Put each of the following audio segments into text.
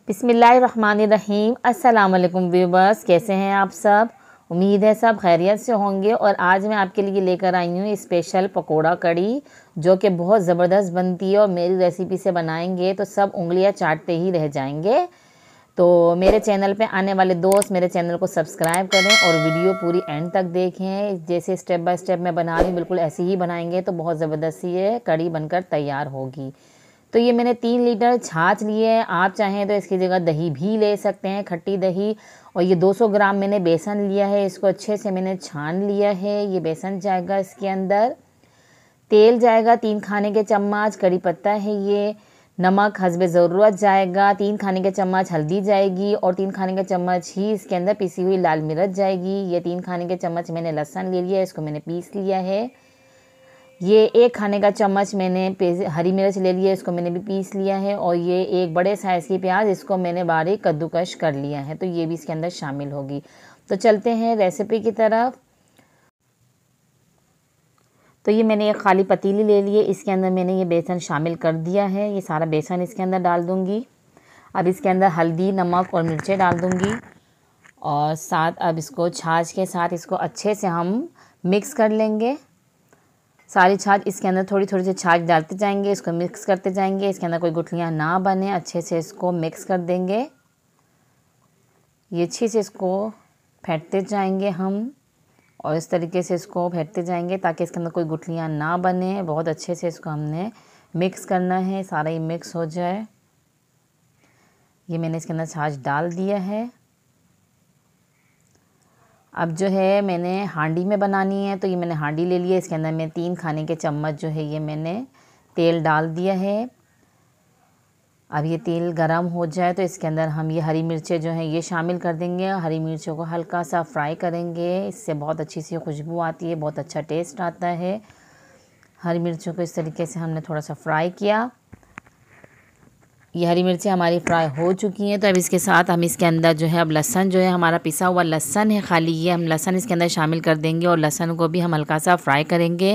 बिस्मिल्लाहिर्रहमानिर्रहीम। अस्सलाम वालेकुम व्यूवर्स, कैसे हैं आप सब? उम्मीद है सब खैरियत से होंगे। और आज मैं आपके लिए लेकर आई हूँ स्पेशल पकोड़ा कड़ी, जो कि बहुत ज़बरदस्त बनती है और मेरी रेसिपी से बनाएंगे तो सब उंगलियां चाटते ही रह जाएंगे। तो मेरे चैनल पे आने वाले दोस्त मेरे चैनल को सब्सक्राइब करें और वीडियो पूरी एंड तक देखें। जैसे स्टेप बाय स्टेप मैं बना रही हूँ बिल्कुल ऐसे ही बनाएंगे तो बहुत ज़बरदस्त ये कड़ी बनकर तैयार होगी। तो ये मैंने 3 लीटर छाछ लिए है। आप चाहें तो इसकी जगह दही भी ले सकते हैं, खट्टी दही। और ये 200 ग्राम मैंने बेसन लिया है, इसको अच्छे से मैंने छान लिया है। ये बेसन जाएगा इसके अंदर। तेल जाएगा 3 खाने के चम्मच, कड़ी पत्ता है ये। नमक हस्बे ज़रूरत जाएगा, 3 खाने के चम्मच हल्दी जाएगी और 3 खाने के चम्मच ही इसके अंदर पिसी हुई लाल मिर्च जाएगी। ये 3 खाने के चम्मच मैंने लहसुन ले लिया है, इसको मैंने पीस लिया है। ये 1 खाने का चम्मच मैंने हरी मिर्च ले लिया है, इसको मैंने भी पीस लिया है। और ये एक बड़े साइज़ की प्याज, इसको मैंने बारीक कद्दूकश कर लिया है, तो ये भी इसके अंदर शामिल होगी। तो चलते हैं रेसिपी की तरफ। तो ये मैंने एक खाली पतीली ले ली है, इसके अंदर मैंने ये बेसन शामिल कर दिया है। ये सारा बेसन इसके अंदर डाल दूँगी। अब इसके अंदर हल्दी, नमक और मिर्चें डाल दूँगी और साथ अब इसको छाछ के साथ इसको अच्छे से हम मिक्स कर लेंगे। सारी छाछ इसके अंदर थोड़ी थोड़ी सी छाछ डालते जाएंगे, इसको मिक्स करते जाएंगे। इसके अंदर कोई गुठलियाँ ना बने, अच्छे से इसको मिक्स कर देंगे। ये अच्छे से इसको फेंटते जाएंगे हम, और इस तरीके से इसको फेंटते जाएंगे ताकि इसके अंदर कोई गुठलियाँ ना बने। बहुत अच्छे से इसको हमने मिक्स करना है, सारा ये मिक्स हो जाए। ये मैंने इसके अंदर छाछ डाल दिया है। अब जो है मैंने हांडी में बनानी है, तो ये मैंने हांडी ले लिया। इसके अंदर मैं 3 खाने के चम्मच जो है ये मैंने तेल डाल दिया है। अब ये तेल गरम हो जाए तो इसके अंदर हम ये हरी मिर्चें जो हैं ये शामिल कर देंगे। हरी मिर्चों को हल्का सा फ्राई करेंगे, इससे बहुत अच्छी सी खुशबू आती है, बहुत अच्छा टेस्ट आता है। हरी मिर्चों को इस तरीके से हमने थोड़ा सा फ्राई किया। ये हरी मिर्चें हमारी फ्राई हो चुकी हैं। तो अब इसके साथ हम इसके अंदर जो है अब लहसुन जो है हमारा पिसा हुआ लहसुन है खाली, ये हम लहसुन इसके अंदर शामिल कर देंगे और लहसुन को भी हम हल्का सा फ्राई करेंगे।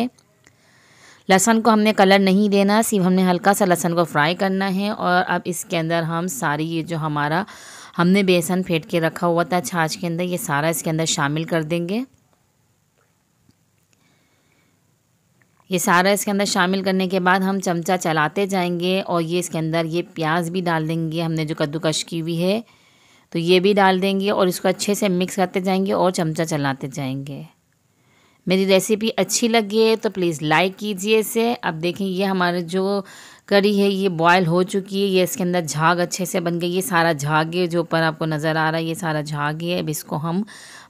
लहसुन को हमने कलर नहीं देना, सिर्फ हमने हल्का सा लहसुन को फ्राई करना है। और अब इसके अंदर हम सारी ये जो हमारा हमने बेसन फेंट के रखा हुआ था छाछ के अंदर, ये सारा इसके अंदर शामिल कर देंगे। ये सारा इसके अंदर शामिल करने के बाद हम चमचा चलाते जाएंगे और ये इसके अंदर ये प्याज भी डाल देंगे हमने जो कद्दूकश की हुई है, तो ये भी डाल देंगे और इसको अच्छे से मिक्स करते जाएंगे और चमचा चलाते जाएंगे। मेरी रेसिपी अच्छी लगी है तो प्लीज़ लाइक कीजिए इसे। अब देखें ये हमारे जो कड़ी है ये बॉयल हो चुकी है, ये इसके अंदर झाग अच्छे से बन गई। ये सारा झाग है जो ऊपर आपको नज़र आ रहा है, ये सारा झाग है। अब इसको हम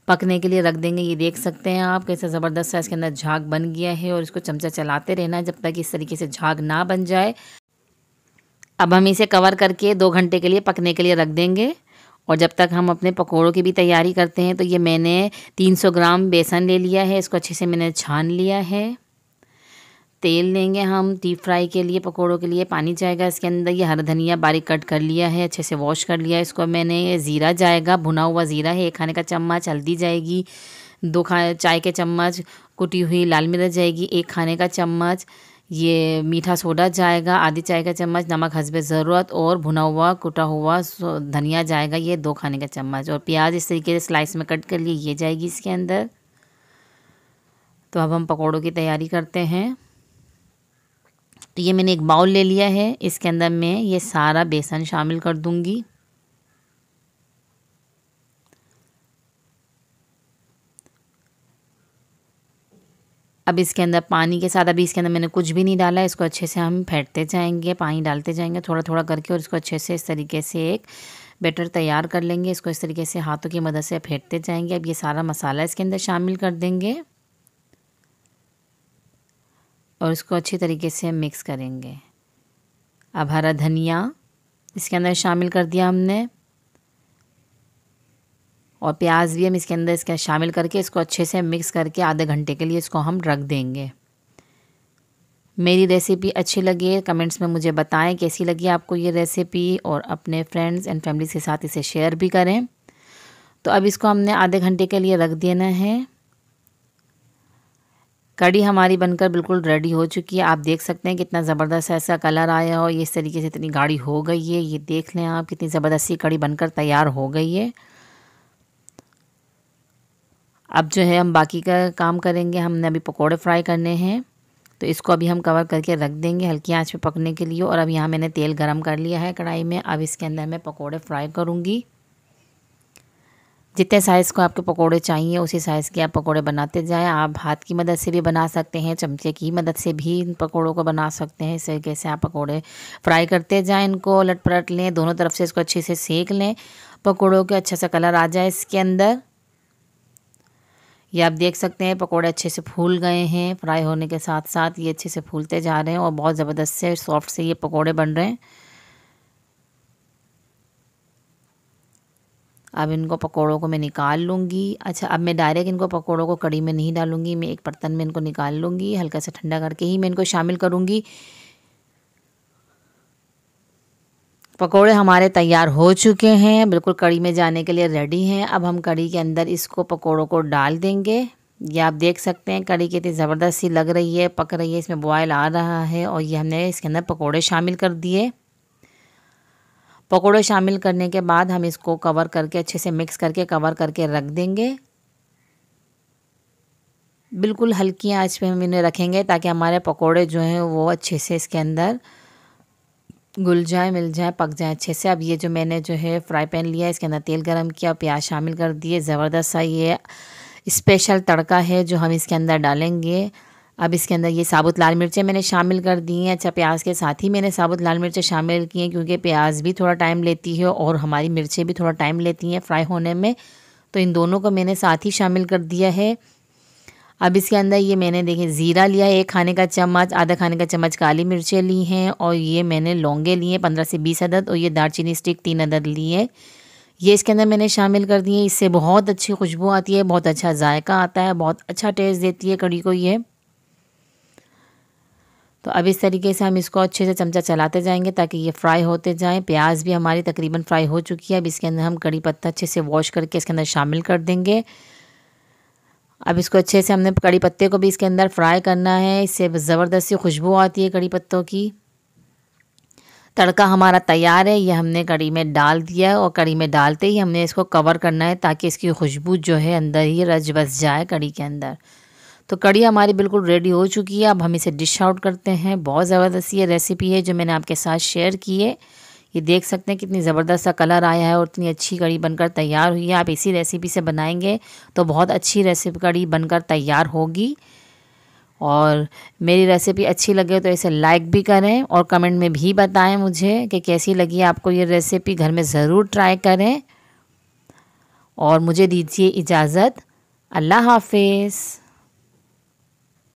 पकने के लिए रख देंगे। ये देख सकते हैं आप कैसे ज़बरदस्त सा इसके अंदर झाग बन गया है और इसको चमचा चलाते रहना है जब तक इस तरीके से झाग ना बन जाए। अब हम इसे कवर करके 2 घंटे के लिए पकने के लिए रख देंगे। और जब तक हम अपने पकोड़ों की भी तैयारी करते हैं, तो ये मैंने 300 ग्राम बेसन ले लिया है, इसको अच्छे से मैंने छान लिया है। तेल लेंगे हम डीप फ्राई के लिए, पकोड़ों के लिए। पानी जाएगा इसके अंदर। ये हरा धनिया बारीक कट कर लिया है, अच्छे से वॉश कर लिया है इसको मैंने। ये ज़ीरा जाएगा, भुना हुआ ज़ीरा है 1 खाने का चम्मच। हल्दी जाएगी 2 चाय के चम्मच। कुटी हुई लाल मिर्च जाएगी 1 खाने का चम्मच। ये मीठा सोडा जाएगा आधी चाय का चम्मच। नमक हस्बे ज़रूरत और भुना हुआ कुटा हुआ धनिया जाएगा ये 2 खाने का चम्मच। और प्याज इस तरीके से स्लाइस में कट कर लिए ये जाएगी इसके अंदर। तो अब हम पकोड़ों की तैयारी करते हैं। तो ये मैंने एक बाउल ले लिया है, इसके अंदर मैं ये सारा बेसन शामिल कर दूंगी। अब इसके अंदर पानी के साथ, अभी इसके अंदर मैंने कुछ भी नहीं डाला, इसको अच्छे से हम फेंटते जाएंगे, पानी डालते जाएंगे थोड़ा थोड़ा करके और इसको अच्छे से इस तरीके से एक बैटर तैयार कर लेंगे। इसको इस तरीके से हाथों की मदद से फेंटते जाएंगे। अब ये सारा मसाला इसके अंदर शामिल कर देंगे और इसको अच्छी तरीके से मिक्स करेंगे। अब हरा धनिया इसके अंदर शामिल कर दिया हमने और प्याज भी हम इसके अंदर इसका शामिल करके इसको अच्छे से मिक्स करके आधे घंटे के लिए इसको हम रख देंगे। मेरी रेसिपी अच्छी लगी है कमेंट्स में मुझे बताएं कैसी लगी आपको ये रेसिपी, और अपने फ्रेंड्स एंड फैमिली के साथ इसे शेयर भी करें। तो अब इसको हमने आधे घंटे के लिए रख देना है। कड़ी हमारी बनकर बिल्कुल रेडी हो चुकी है। आप देख सकते हैं कितना ज़बरदस्त ऐसा कलर आया और ये इस तरीके से इतनी गाढ़ी हो गई है। ये देख लें आप कितनी ज़बरदस्त सी कड़ी बनकर तैयार हो गई है। अब जो है हम बाकी का काम करेंगे। हमने अभी पकोड़े फ्राई करने हैं, तो इसको अभी हम कवर करके रख देंगे हल्की आंच पे पकने के लिए। और अब यहाँ मैंने तेल गरम कर लिया है कढ़ाई में। अब इसके अंदर मैं पकोड़े फ्राई करूँगी। जितने साइज़ को आपके पकोड़े चाहिए उसी साइज़ के आप पकोड़े बनाते जाएं। आप हाथ की मदद से भी बना सकते हैं, चमचे की मदद से भी इन पकोड़ों को बना सकते हैं। इस तरीके से आप पकोड़े फ्राई करते जाएं, इनको उलट पलट लें, दोनों तरफ से इसको अच्छे से सेक लें। पकोड़ों के अच्छा सा कलर आ जाए इसके अंदर। ये आप देख सकते हैं पकोड़े अच्छे से फूल गए हैं। फ्राई होने के साथ साथ ये अच्छे से फूलते जा रहे हैं और बहुत ज़बरदस्त से सॉफ्ट से ये पकोड़े बन रहे हैं। अब इनको पकोड़ों को मैं निकाल लूँगी। अच्छा, अब मैं डायरेक्ट इनको पकोड़ों को कड़ी में नहीं डालूँगी, मैं एक बर्तन में इनको निकाल लूँगी। हल्का सा ठंडा करके ही मैं इनको शामिल करूँगी। पकोड़े हमारे तैयार हो चुके हैं, बिल्कुल कड़ी में जाने के लिए रेडी हैं। अब हम कड़ी के अंदर इसको पकोड़ों को डाल देंगे। ये आप देख सकते हैं कड़ी कितनी ज़बरदस्त सी लग रही है, पक रही है, इसमें बॉयल आ रहा है। और ये हमने इसके अंदर पकोड़े शामिल कर दिए। पकोड़े शामिल करने के बाद हम इसको कवर करके अच्छे से मिक्स करके कवर करके रख देंगे। बिल्कुल हल्की आंच पे हम इन्हें रखेंगे ताकि हमारे पकोड़े जो हैं वो अच्छे से इसके अंदर घुल जाए, मिल जाए, पक जाए अच्छे से। अब ये जो मैंने जो है फ्राई पैन लिया है, इसके अंदर तेल गरम किया, प्याज शामिल कर दिए। ज़बरदस्त सा ये स्पेशल तड़का है जो हम इसके अंदर डालेंगे। अब इसके अंदर ये साबुत लाल मिर्चें मैंने शामिल कर दी हैं। अच्छा, प्याज के साथ ही मैंने साबुत लाल मिर्चें शामिल की हैं क्योंकि प्याज भी थोड़ा टाइम लेती है और हमारी मिर्चें भी थोड़ा टाइम लेती हैं फ्राई होने में, तो इन दोनों को मैंने साथ ही शामिल कर दिया है। अब इसके अंदर ये मैंने देखिए ज़ीरा लिया है 1 खाने का चम्मच, आधा खाने का चम्मच काली मिर्चें ली हैं और ये मैंने लौंगे लिए 15 से 20 अदद और ये दालचीनी स्टिक 3 अदद ली है। ये इसके अंदर मैंने शामिल कर दिए। इससे बहुत अच्छी खुशबू आती है, बहुत अच्छा जायका आता है, बहुत अच्छा टेस्ट देती है कड़ी को ये। तो अब इस तरीके से हम इसको अच्छे से चमचा चलाते जाएंगे ताकि ये फ्राई होते जाएं। प्याज भी हमारी तकरीबन फ्राई हो चुकी है। अब इसके अंदर हम कड़ी पत्ता अच्छे से वॉश करके इसके अंदर शामिल कर देंगे। अब इसको अच्छे से हमने कड़ी पत्ते को भी इसके अंदर फ्राई करना है, इससे ज़बरदस्त सी खुशबू आती है कड़ी पत्तों की। तड़का हमारा तैयार है, ये हमने कड़ी में डाल दिया और कड़ी में डालते ही हमने इसको कवर करना है ताकि इसकी खुशबू जो है अंदर ही रच बस जाए कड़ी के अंदर। तो कड़ी हमारी बिल्कुल रेडी हो चुकी है। अब हम इसे डिश आउट करते हैं। बहुत ज़बरदस्त ये रेसिपी है जो मैंने आपके साथ शेयर की है। ये देख सकते हैं कितनी ज़बरदस्त सा कलर आया है और इतनी अच्छी कड़ी बनकर तैयार हुई है। आप इसी रेसिपी से बनाएंगे तो बहुत अच्छी रेसिपी कड़ी बनकर तैयार होगी। और मेरी रेसिपी अच्छी लगे तो इसे लाइक भी करें और कमेंट में भी बताएं मुझे कि कैसी लगी आपको ये रेसिपी। घर में ज़रूर ट्राई करें और मुझे दीजिए इजाज़त। अल्लाह हाफिज़।